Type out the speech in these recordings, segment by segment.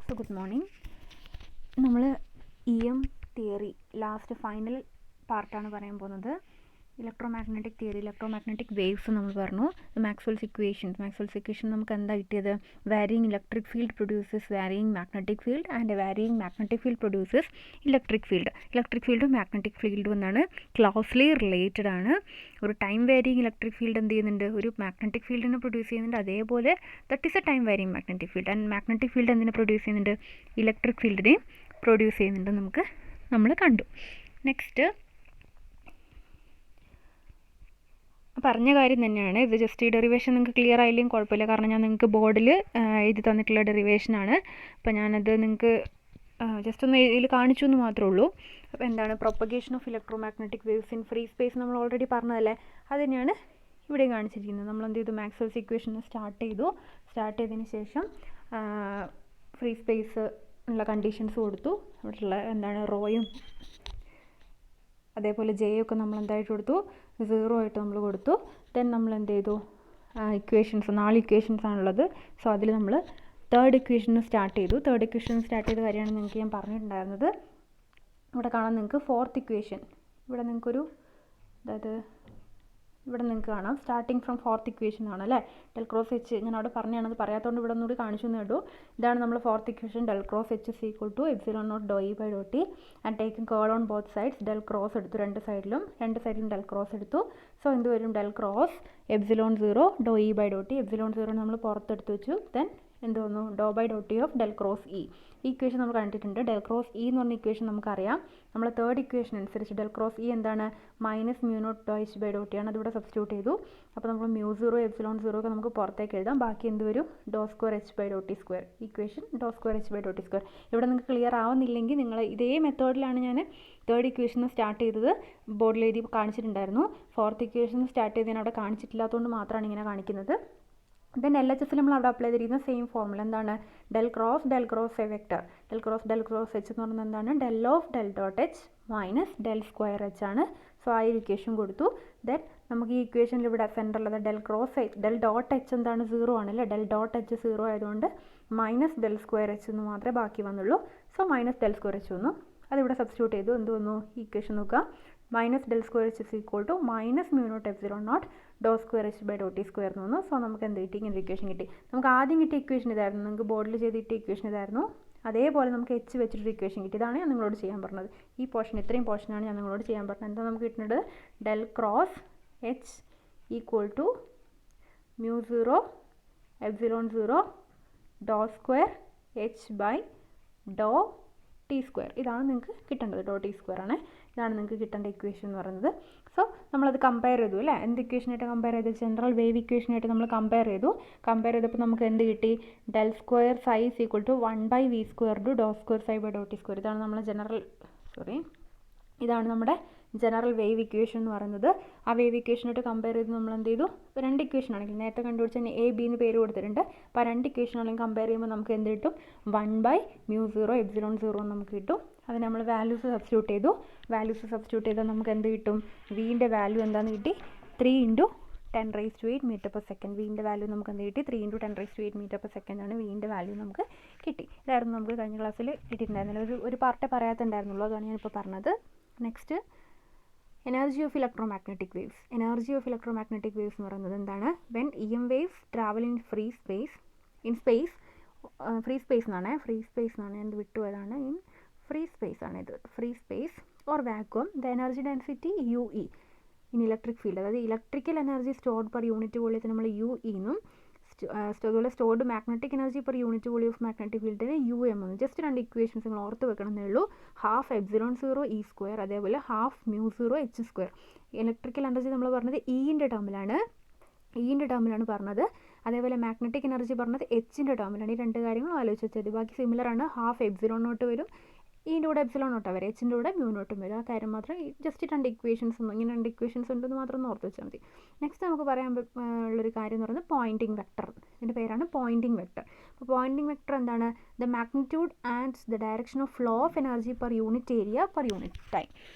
So good morning. നമ്മൾ EM theory last final പാർട്ടാണ് പറയാൻ പോകുന്നത്. ഇലക്ട്രോമാഗ്നറ്റിക് തിയറി, ഇലക്ട്രോമാഗ്നറ്റിക് വേവ്സ് നമ്മൾ പറഞ്ഞു. മാക്സ്വെൽസ് ഇക്വേഷൻ നമുക്ക് എന്താ കിട്ടിയത്? Varying electric field produces varying magnetic field and varying magnetic field produces electric ഫീൽഡും മാഗ്നറ്റിക് ഫീൽഡും എന്നാണ് ക്ലോസ്ലി റിലേറ്റഡ് ആണ്. ഒരു ടൈം വാരിയിങ് ഇലക്ട്രിക് ഫീൽഡ് എന്ത് ചെയ്യുന്നുണ്ട്? ഒരു മാഗ്നറ്റിക് ഫീൽഡിനെ പ്രൊഡ്യൂസ് ചെയ്യുന്നുണ്ട്. അതേപോലെ that is a time varying magnetic field. And magnetic field എന്തിനെ പ്രൊഡ്യൂസ് ചെയ്യുന്നുണ്ട്? ഇലക്ട്രിക് ഫീൽഡിനെ പ്രൊഡ്യൂസ് ചെയ്യുന്നുണ്ട്. നമ്മൾ കണ്ടു. നെക്സ്റ്റ് പറഞ്ഞ കാര്യം തന്നെയാണ് ഇത്. ജസ്റ്റ് ഈ ഡെറിവേഷൻ നിങ്ങൾക്ക് ക്ലിയർ ആയില്ലെങ്കിൽ കുഴപ്പമില്ല, കാരണം ഞാൻ നിങ്ങൾക്ക് ബോർഡിൽ എഴുതി തന്നിട്ടുള്ള ഡെറിവേഷനാണ്. അപ്പോൾ ഞാനത് നിങ്ങൾക്ക് ജസ്റ്റ് ഒന്ന് ഇതിൽ കാണിച്ചു എന്ന് മാത്രമേ ഉള്ളൂ. അപ്പോൾ എന്താണ് propagation of electromagnetic waves in free space നമ്മൾ ഓൾറെഡി പറഞ്ഞതല്ലേ, അത് തന്നെയാണ് ഇവിടെ കാണിച്ചിരിക്കുന്നത്. നമ്മൾ എന്ത് ചെയ്തു? മാക്സ്വെൽസ് ഇക്വേഷൻ സ്റ്റാർട്ട് ചെയ്തതിന് ശേഷം ഫ്രീ സ്പേസ് ഉള്ള കണ്ടീഷൻസ് കൊടുത്തു. അവിടെയുള്ള എന്താണ് റോയും അതേപോലെ ജെയൊക്കെ നമ്മൾ എന്തായിട്ട് കൊടുത്തു? 0 ആയിട്ട് നമ്മൾ കൊടുത്തു. ദെൻ നമ്മൾ എന്ത് ചെയ്തു? ഇക്വേഷൻസ് 4 ഇക്വേഷൻസ് ആണുള്ളത്. സോ അതിൽ നമ്മൾ തേർഡ് ഇക്വേഷൻ സ്റ്റാർട്ട് ചെയ്ത കാര്യമാണ് നിങ്ങൾക്ക് ഞാൻ പറഞ്ഞിട്ടുണ്ടായിരുന്നത്. ഇവിടെ കാണാൻ നിങ്ങൾക്ക് ഫോർത്ത് ഇക്വേഷൻ, ഇവിടെ നിങ്ങൾക്ക് കാണാം സ്റ്റാർട്ടിങ് ഫ്രം ഫോർത്ത് ഇക്വേഷൻ ആണ് അല്ലേ. ഡെൽ ക്രോസ് എച്ച് ഞാൻ അവിടെ പറഞ്ഞാണ്, അത് പറയാത്തതുകൊണ്ട് ഇവിടെ ഒന്നുകൂടി കാണിച്ചു എന്ന് കേട്ടു. ഇതാണ് നമ്മൾ fourth equation. Del cross H is equal to epsilon naught doe E by Dr T and taking curl on both sides. Del cross എടുത്തു, രണ്ട് സൈഡിലും ഡെൽ ക്രോസ് എടുത്തു. സോ എന്ത് വരും? Del cross epsilon 0 doe E by Dr T. Epsilon 0 നമ്മൾ പുറത്തെടുത്ത് വെച്ചു. Then എന്ത് വന്നു? Doe by Dr T of del cross E. ഈ ഇക്വേഷൻ നമ്മൾ കണ്ടിട്ടുണ്ട്. ഡെൽ ക്രോസ് ഇ എന്ന് പറഞ്ഞ ഇക്വേഷൻ നമുക്കറിയാം. നമ്മൾ തേർഡ് ഇക്വേഷൻ അനുസരിച്ച് ഡെൽ ക്രോസ് ഇ എന്താണ്? Minus mu naught del H by Dr t ആണ്. അതിവിടെ സബ്സ്റ്റിറ്റ്യൂട്ട് ചെയ്തു. അപ്പോൾ നമ്മൾ മ്യൂ 0 എപ്സിലോൺ 0 ഒക്കെ നമുക്ക് പുറത്തേക്ക് എഴുതാം. ബാക്കി എന്ത് വരും? Doe square H by Dr T square. Equation doe square H by Dr T square. ഇവിടെ നിങ്ങൾക്ക് ക്ലിയർ ആവുന്നില്ലെങ്കിൽ നിങ്ങൾ ഇതേ മെത്തേഡിലാണ് ഞാൻ തേർഡ് ഇക്വേഷൻ സ്റ്റാർട്ട് ചെയ്തത്. ബോർഡിൽ എഴുതി കാണിച്ചിട്ടുണ്ടായിരുന്നു. ഫോർത്ത് ഇക്വേഷൻ സ്റ്റാർട്ട് ചെയ്തതിന് അവിടെ കാണിച്ചിട്ടില്ലാത്തതുകൊണ്ട് മാത്രമാണ് ഇങ്ങനെ കാണിക്കുന്നത്. ദെൻ എൽ എച്ച് എസിൽ നമ്മൾ അവിടെ അപ്ലൈ ചെയ്തിരിക്കുന്ന സെയിം ഫോർമുല എന്താണ്? Del cross A vector. Del cross H എന്ന് പറയുന്നത് എന്താണ്? Del of del dot H minus del square H ആണ്. സോ ആ ഒരു ഇക്വേഷൻ കൊടുത്തു. ദെൻ നമുക്ക് ഈ ഇക്വേഷനിൽ ഇവിടെ സെൻറ്ററിലത് ഡെൽ ഡോട്ട് എച്ച് എന്താണ്? 0 ആണല്ലേ. ഡെൽ ഡോട്ട് എച്ച് 0 ആയതുകൊണ്ട് മൈനസ് ഡെൽ സ്ക്വയർ എച്ച് എന്ന് മാത്രമേ ബാക്കി വന്നുള്ളൂ. So minus del square H വന്നു. അതിവിടെ സബ്സ്റ്റിറ്റ്യൂട്ട് ചെയ്തു. എന്ത് വന്നു? ഈ ഇക്വേഷൻ നോക്കുക. Minus del square H is equal to minus mu naught epsilon naught doe square H by Dr T square എന്ന് വന്നു. സോ നമുക്ക് എന്ത് കിട്ടി? ഇങ്ങനെ ഇക്വേഷൻ കിട്ടി. നമുക്ക് ആദ്യം കിട്ടിയ ഇക്വേഷൻ ഇതായിരുന്നു. നിങ്ങൾക്ക് ബോർഡിൽ ചെയ്തിട്ട ഇക്വേഷൻ ഇതായിരുന്നു. അതേപോലെ നമുക്ക് എച്ച് വെച്ചിട്ടൊരു ഇക്വേഷൻ കിട്ടി. ഇതാണ് ഞാൻ നിങ്ങളോട് ചെയ്യാൻ പറഞ്ഞത്. ഈ പോർഷൻ, ഇത്രയും പോർഷനാണ് ഞാൻ നിങ്ങളോട് ചെയ്യാൻ പറഞ്ഞത്. എന്താ നമുക്ക് കിട്ടുന്നത്? Del cross H equal to mu 0 epsilon 0 del square H by Dr T square. ഇതാണ് നിങ്ങൾക്ക് കിട്ടേണ്ടത്. ഡോ ടി സ്ക്വയർ ആണ്. ഇതാണ് നിങ്ങൾക്ക് കിട്ടേണ്ട ഇക്വേഷൻ എന്ന് പറയുന്നത്. സോ നമ്മളത് കമ്പയർ ചെയ്തു അല്ലേ. എന്ത് ഇക്വേഷനായിട്ട് കമ്പയർ ചെയ്തു? ജനറൽ വേവ് ഇക്വേഷനായിട്ട് നമ്മൾ കമ്പയർ ചെയ്തപ്പോൾ നമുക്ക് എന്ത് കിട്ടി? Del square psi is equal to 1 v square to del square psi by Dr T square. ഇതാണ് നമ്മുടെ ജനറൽ വേവ് ഇക്വേഷൻ എന്ന് പറയുന്നത്. ആ വേവ് ഇക്വേഷനായിട്ട് കമ്പയർ ചെയ്ത് നമ്മൾ എന്ത് ചെയ്തു? ഇപ്പോൾ രണ്ട് ഇക്വേഷൻ ആണെങ്കിൽ നേരത്തെ കണ്ടുപിടിച്ച എ ബി എന്ന് പേര് കൊടുത്തിട്ടുണ്ട്. അപ്പോൾ ആ രണ്ട് ഇക്വേഷൻ ആണെങ്കിൽ കമ്പയർ ചെയ്യുമ്പോൾ നമുക്ക് എന്ത് കിട്ടും? 1/μ0 എപ്സിലോൺ 0 നമുക്ക് കിട്ടും. അത് നമ്മൾ വാല്യൂസ് സബ്സ്റ്റിറ്റ്യൂട്ട് ചെയ്താൽ നമുക്ക് എന്ത് കിട്ടും? വീൻ്റെ വാല്യൂ എന്താണെന്ന് കിട്ടി? 3 × 10⁸ m/s. വീൻ്റെ വാല്യൂ നമുക്ക് എന്ത് കിട്ടി? 3 × 10⁸ m/s ആണ് വീൻ്റെ വാല്യൂ നമുക്ക് കിട്ടി. ഇതായിരുന്നു നമുക്ക് കഴിഞ്ഞ ക്ലാസ്സിൽ കിട്ടിയിട്ടുണ്ടായിരുന്നില്ല. ഒരു പാർട്ടേ പറയാത്തുണ്ടായിരുന്നുള്ളൂ, അതാണ് ഞാനിപ്പോൾ പറഞ്ഞത്. Next energy of electromagnetic waves. എന്ന് പറയുന്നത് എന്താണ്? When EM waves travel in free space എന്നാണ് ഞാൻ വിട്ടുപോയതാണ്. Free space or vacuum the energy density UE in electric field. അതായത് electrical energy stored per unit വോളിയത്തിന് നമ്മൾ UE എന്നും അതുപോലെ stored magnetic energy per unit volume of magnetic ഫീൽഡിന് UM എന്നും. ജസ്റ്റ് രണ്ട് ഇക്വേഷൻസ് നിങ്ങൾ ഓർത്ത് വെക്കണമെന്നേ ഉള്ളൂ. ഹാഫ് എപ്സിലോൺ 0 E സ്ക്വയർ, അതേപോലെ half mu 0 H square. Electrical energy നമ്മൾ പറഞ്ഞത് ഇൻ്റെ ടേമിലാണ് പറഞ്ഞത്. അതേപോലെ മാഗ്നറ്റിക് എനർജി പറഞ്ഞത് എച്ചിൻ്റെ ടേമിലാണ്. ഈ രണ്ട് കാര്യങ്ങളും ആലോചിച്ച് വെച്ചത്. ബാക്കി സിമിലർ ആണ്. ഹാഫ് എപ്സിലോൺ നോട്ട് വരും, ഇതിൻ്റെ കൂടെ എപ്സിലോൺ നോട്ടാണ് വരും, എച്ചിൻ്റെ കൂടെ മ്യൂ നോട്ടും വരും. ആ കാര്യം മാത്രം ജസ്റ്റ് രണ്ട് ഇക്വേഷൻസ് ഉണ്ടെന്ന് മാത്രം ഒന്ന് ഓർത്ത് വെച്ചാൽ മതി. നെക്സ്റ്റ് നമുക്ക് പറയാൻ ഉള്ളൊരു കാര്യം എന്ന് പറയുന്നത് പോയിൻറ്റിംഗ് വെക്ടർ. ഇതിൻ്റെ പേരാണ് പോയിൻറ്റിംഗ് വെക്ടർ. അപ്പോൾ പോയിൻറ്റിംഗ് വെക്ടർ എന്താണ്? The magnitude and the direction of flow of energy per unit area per unit time.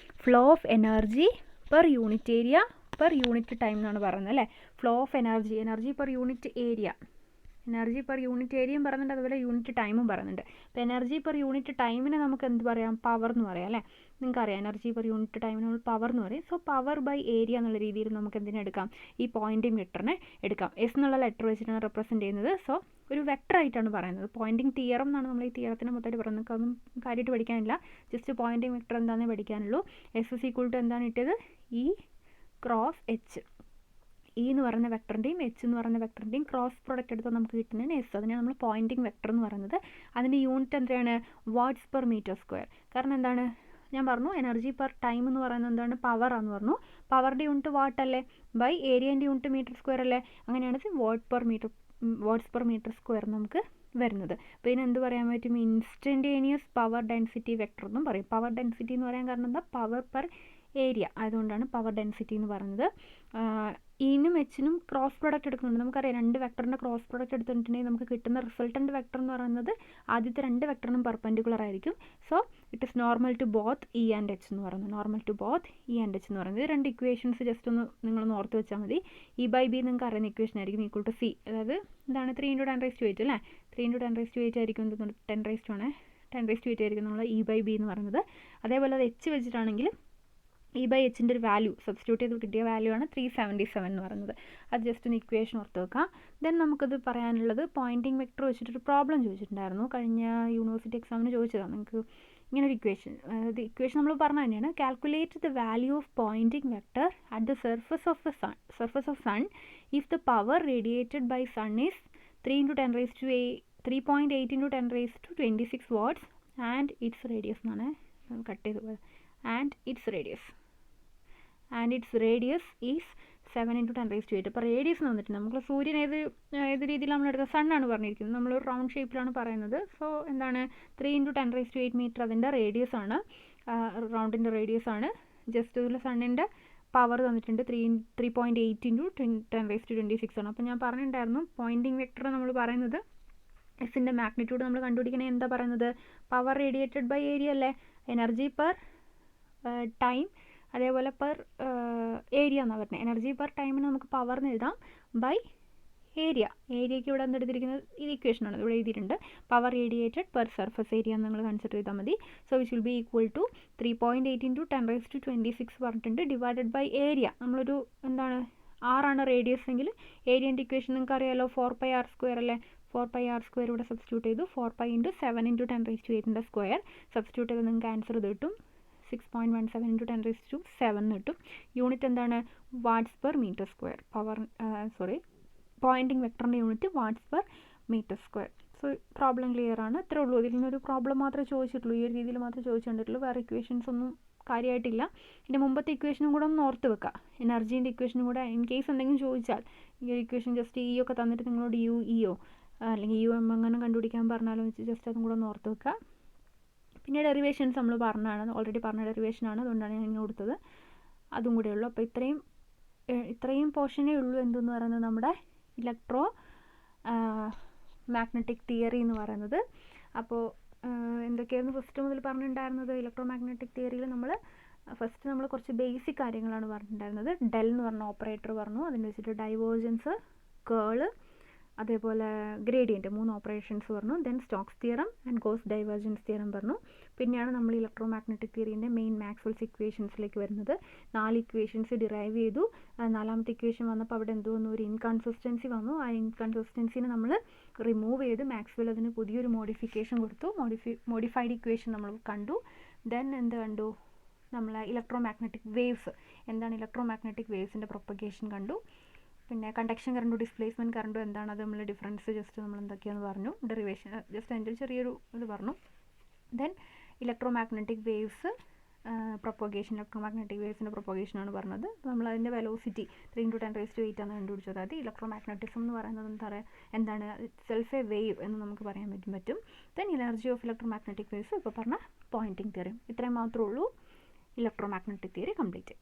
Flow of energy per unit area per unit time എന്നാണ് പറയുന്നത് അല്ലേ. Flow of energy per unit area energy per unit ഏരിയയും പറയുന്നുണ്ട്, അതുപോലെ unit ടൈമും പറയുന്നുണ്ട്. അപ്പോൾ energy per unit ടൈമിനെ നമുക്ക് എന്ത് പറയാം, പവർ എന്ന് പറയാം അല്ലേ. നിങ്ങൾക്കറിയാം എനർജി പെർ യൂണിറ്റ് ടൈമിന് നമ്മൾ പവർ എന്ന് പറയും. സോ പവർ ബൈ ഏരിയ എന്നുള്ള രീതിയിൽ നമുക്ക് എന്തിനെ എടുക്കാം, ഈ പോയിൻറ്റിംഗ് വെക്ടറിനെ എടുക്കാം. എസ് എന്നുള്ള ലെറ്റർ വെച്ചിട്ടാണ് റെപ്രസെൻറ്റ് ചെയ്യുന്നത്. സോ ഒരു വെക്ടറായിട്ടാണ് പറയുന്നത്. പോയിൻറ്റിംഗ് തിയറം എന്നാണ് നമ്മൾ ഈ തിയറത്തിനെ മൊത്തമായിട്ട് പറയുന്നത്. നമുക്കൊന്നും കാര്യമായിട്ട് പഠിക്കാനില്ല, ജസ്റ്റ് പോയിൻറ്റിംഗ് വെക്ടർ എന്താണെന്നേ പഠിക്കാനുള്ളൂ. എസ് ഇസ് ഈക്വൽ ടു എന്താണ് കിട്ടിയത്, ഇ ക്രോസ് എച്ച്. ഇ എന്ന് പറയുന്ന വെക്ടറിൻ്റെയും എച്ച് എന്ന് പറയുന്ന വെക്ടറിൻ്റെയും ക്രോസ് പ്രോഡക്റ്റ് എടുത്താൽ നമുക്ക് കിട്ടുന്നതിന് എസ്. അതിനാണ് നമ്മൾ പോയിൻറ്റിംഗ് വെക്ടർ എന്ന് പറയുന്നത്. അതിൻ്റെ യൂണിറ്റ് എന്താണ്, വാട്ട്സ് പെർ മീറ്റർ സ്ക്വയർ. കാരണം എന്താണ്, ഞാൻ പറഞ്ഞു എനർജി പെർ ടൈം എന്ന് പറയുന്നത് എന്താണ്, പവറാന്ന് പറഞ്ഞു. പവറിൻ്റെ യൂണിറ്റ് വാട്ട് അല്ലേ, ബൈ ഏരിയൻ്റെ യൂണിറ്റ് മീറ്റർ സ്ക്വയർ അല്ലേ. അങ്ങനെയാണ് വാട്ട്സ് പെർ മീറ്റർ സ്ക്വയർ നമുക്ക് വരുന്നത്. അപ്പോൾ ഇതിന് എന്ത് പറയാൻ പറ്റും, ഇൻസ്റ്റൻറ്റേനിയസ് പവർ ഡെൻസിറ്റി വെക്ടർ എന്നും പറയും. പവർ ഡെൻസിറ്റി എന്ന് പറയാൻ കാരണം എന്താ, പവർ പെർ ഏരിയ ആയതുകൊണ്ടാണ് പവർ ഡെൻസിറ്റി എന്ന് പറയുന്നത്. ഇനും എച്ചിനും ക്രോസ് പ്രോഡക്റ്റ് എടുക്കുന്നുണ്ട്. നമുക്കറിയാം രണ്ട് വെക്ടറിൻ്റെ ക്രോസ് പ്രോഡക്റ്റ് എടുത്തിട്ടുണ്ടെങ്കിൽ നമുക്ക് കിട്ടുന്ന റിസൾട്ടൻ്റ് വെക്ടർ എന്ന് പറയുന്നത് ആദ്യത്തെ രണ്ട് വെക്ടറിനും പെർപെൻഡിക്കുലർ ആയിരിക്കും. So it is normal to both E and H എന്ന് പറയുന്നത്. Normal to both E and H എന്ന് പറയുന്നത്. ഇത് രണ്ട് ഇക്വേഷൻസ് ജസ്റ്റ് ഒന്ന് നിങ്ങളൊന്ന് ഓർത്ത് വെച്ചാൽ മതി. ഇ ബൈ ബി നിങ്ങൾക്ക് അറിയുന്ന ഇക്വേഷൻ ആയിരിക്കും ഈക്വൽ ടു സി. അതായത് എന്താണ് 3 × 10⁸ അല്ലേ. 3 × 10⁸ ആയിരിക്കും എന്തെന്ന് 10⁸ ആയിരിക്കും നമ്മൾ ഇ ബൈ ബി എന്ന് പറയുന്നത്. അതേപോലെ അത് എച്ച് വെച്ചിട്ടാണെങ്കിൽ ഇ ബൈ എച്ചിൻ്റെ ഒരു വാല്യൂ സബ്സ്റ്റിറ്റ്യൂട്ട് ചെയ്ത് കിട്ടിയ വാല്യൂ ആണ് 377 എന്ന് പറയുന്നത്. അത് ജസ്റ്റ് ഒന്ന് ഇക്വേഷൻ ഓർത്ത് വെക്കാം. ദെൻ നമുക്കത് പറയാനുള്ളത് പോയിൻറ്റിംഗ് വെക്ടർ വെച്ചിട്ടൊരു പ്രോബ്ലം ചോദിച്ചിട്ടുണ്ടായിരുന്നു. കഴിഞ്ഞ യൂണിവേഴ്സിറ്റി എക്സാമിന് ചോദിച്ചതാണ്. നിങ്ങൾക്ക് ഇങ്ങനെ ഒരു ഇക്വേഷൻ, അത് ഇക്വേഷൻ നമ്മൾ പറഞ്ഞ തന്നെയാണ്. Calculate the value of poynting vector at the surface of sun if the power radiated by sun is 3.8 × 10⁻26 watts and its radius എന്നാണ് കട്ട് ചെയ്ത് പോയത്. and its radius is 7 × 10⁸. അപ്പോൾ റേഡിയസ് വന്നിട്ട് നമുക്ക് സൂര്യൻ ഏത് രീതിയിൽ നമ്മൾ എടുക്കുക, സണ്ണാണ് പറഞ്ഞിരിക്കുന്നത്. നമ്മൾ റൗണ്ട് ഷേപ്പിലാണ് പറയുന്നത്. സോ എന്താണ് 3 × 10⁸ മീറ്റർ അതിൻ്റെ റേഡിയസ് ആണ്, റൗണ്ടിൻ്റെ റേഡിയസ് ആണ്. ജസ്റ്റ് ഇതിൽ സണ്ണിൻ്റെ പവർ തന്നിട്ടുണ്ട് 3.8 × 10⁻26 ആണ്. അപ്പോൾ ഞാൻ പറഞ്ഞിട്ടുണ്ടായിരുന്നു പോയിൻറ്റിംഗ് വെക്ടർ നമ്മൾ പറയുന്നത് എസിൻ്റെ മാഗ്നിറ്റ്യൂഡ് നമ്മൾ കണ്ടുപിടിക്കണേ എന്താ പറയുന്നത്, പവർ റേഡിയേറ്റഡ് ബൈ ഏരിയ അല്ലേ. എനർജി പെർ ടൈം അതേപോലെ പെർ ഏരിയ എന്നാണ് പറഞ്ഞത്. എനർജി പെർ ടൈമിന് നമുക്ക് പവറിന് എഴുതാം ബൈ ഏരിയയ്ക്ക് ഇവിടെ എന്തെടുത്തിരിക്കുന്നത് ഇത് ഇക്വേഷനാണ്, ഇവിടെ എഴുതിയിട്ടുണ്ട്. Power radiated per surface area എന്ന് നിങ്ങൾ കൺസിഡർ ചെയ്താൽ മതി. So which will be equal to 3.8 × 10⁻26 പറഞ്ഞിട്ടുണ്ട് ഡിവൈഡഡ് ബൈ ഏരിയ. നമ്മളൊരു എന്താണ് ആറാണ് റേഡിയസ് എങ്കിൽ ഏരിയൻ്റെ ഇക്വേഷൻ നിങ്ങൾക്ക് അറിയാമല്ലോ 4πr² അല്ലേ. 4πr² ഇവിടെ സബ്സ്റ്റിറ്റ്യൂട്ട് ചെയ്തു. 4π × 7 × 10⁸ സ്ക്വയർ സബ്സ്റ്റിറ്റ്യൂട്ട് ചെയ്ത് നിങ്ങൾക്ക് ആൻസർ ഇത് കിട്ടും. 6.17 × 10⁻7 കിട്ടും. യൂണിറ്റ് എന്താണ്, watts per metre square. Poynting വെക്ടറിൻ്റെ unit watts per metre square. So problem clear ആണ്. ഇത്രേ ഉള്ളൂ. ഇതിൽ നിന്നൊരു പ്രോബ്ലം മാത്രമേ ചോദിച്ചിട്ടുള്ളൂ, ഈ ഒരു രീതിയിൽ മാത്രമേ ചോദിച്ചിട്ടുള്ളൂ. വേറെ ഇക്വേഷൻസ് ഒന്നും കാര്യമായിട്ടില്ല. ഇതിൻ്റെ മുമ്പത്തെ ഇക്വേഷനും കൂടെ ഒന്ന് ഓർത്ത് വെക്കുക. എനർജീൻ്റെ ഇക്വേഷനും കൂടെ ഇൻ കേസ് എന്തെങ്കിലും ചോദിച്ചാൽ ഈ ഒരു ഇക്വേഷൻ ജസ്റ്റ് ഇ ഒക്കെ തന്നിട്ട് നിങ്ങളോട് ഇഒ അല്ലെങ്കിൽ യു എം അങ്ങനെ കണ്ടുപിടിക്കാൻ പറഞ്ഞാലും വെച്ച് ജസ്റ്റ് അതും കൂടെ ഒന്ന് ഓർത്ത് വെക്കുക. പിന്നെ ഡെറിവേഷൻസ് നമ്മൾ പറഞ്ഞതാണ്, ഓൾറെഡി പറഞ്ഞ ഡെറിവേഷനാണ്, അതുകൊണ്ടാണ് ഞാൻ ഇങ്ങനെ കൊടുത്തത്. അതും കൂടെ ഉള്ളൂ. അപ്പോൾ ഇത്രയും പോർഷനേ ഉള്ളൂ എന്തെന്ന് പറയുന്നത് നമ്മുടെ ഇലക്ട്രോ മാഗ്നറ്റിക് തിയറി എന്ന് പറയുന്നത്. അപ്പോൾ എന്തൊക്കെയായിരുന്നു ഫസ്റ്റ് മുതൽ പറഞ്ഞിട്ടുണ്ടായിരുന്നത്, ഇലക്ട്രോ മാഗ്നറ്റിക് തിയറിയിൽ നമ്മൾ കുറച്ച് ബേസിക് കാര്യങ്ങളാണ് പറഞ്ഞിട്ടുണ്ടായിരുന്നത്. ഡെൽ എന്ന് പറഞ്ഞ ഓപ്പറേറ്റർ പറഞ്ഞു, അതിന് വെച്ചിട്ട് ഡൈവേർജൻസ്, കേള്, അതേപോലെ ഗ്രേഡിയൻറ്റ് 3 ഓപ്പറേഷൻസ് പറഞ്ഞു. Then stokes theorem and gauss divergence theorem പറഞ്ഞു. പിന്നെയാണ് നമ്മൾ ഇലക്ട്രോ മാഗ്നറ്റിക് തിയറീൻ്റെ മെയിൻ മാക്സ്വെൽസ് ഇക്വേഷൻസിലേക്ക് വരുന്നത്. 4 ഇക്വേഷൻസ് ഡിറൈവ് ചെയ്തു. 4ാമത്തെ ഇക്വേഷൻ വന്നപ്പോൾ അവിടെ എന്തോ ഒരു ഇൻകൺസിസ്റ്റൻസി വന്നു. ആ ഇൻകൺസിസ്റ്റൻസിനെ നമ്മൾ റിമൂവ് ചെയ്ത് മാക്സ്വെൽ അതിന് പുതിയൊരു മോഡിഫിക്കേഷൻ കൊടുത്തു. മോഡിഫൈഡ് ഇക്വേഷൻ നമ്മൾ കണ്ടു. ദെൻ എന്ത് കണ്ടു, നമ്മൾ ഇലക്ട്രോ മാഗ്നറ്റിക് വേവ്സ് എന്താണ്, ഇലക്ട്രോ മാഗ്നറ്റിക് വേവ്സിൻ്റെ പ്രൊപ്പഗേഷൻ കണ്ടു. പിന്നെ കണ്ടക്ഷൻ കറണ്ടും ഡിസ്പ്ലേസ്മെൻറ്റ് കറണ്ടും എന്താണ്, അത് നമ്മൾ ഡിഫറൻസ് ജസ്റ്റ് നമ്മൾ എന്തൊക്കെയാണെന്ന് പറഞ്ഞു. ഡെറിവേഷൻ ജസ്റ്റ് അതിൻ്റെ ചെറിയൊരു ഇത് പറഞ്ഞു. Then electromagnetic waves propagation, electromagnetic വേവ്സിൻ്റെ പ്രൊപ്പഗേഷനാണ് പറഞ്ഞത്. നമ്മൾ അതിൻ്റെ വെലോസിറ്റി 3 × 10⁻8 ആണ് കണ്ടുപിടിച്ചത്. അതായത് ഇലക്ട്രോ മാഗ്നറ്റിസം എന്ന് പറയുന്നത് എന്താണ് സെൽഫ് എ വേവ് എന്ന് നമുക്ക് പറയാൻ പറ്റും. Then energy of electro magnetic waves ഇപ്പോൾ പറഞ്ഞ പോയിൻറ്റിംഗ് തിയറി. ഇത്രയും മാത്രമേ ഉള്ളൂ. Electro magnetic theory complete.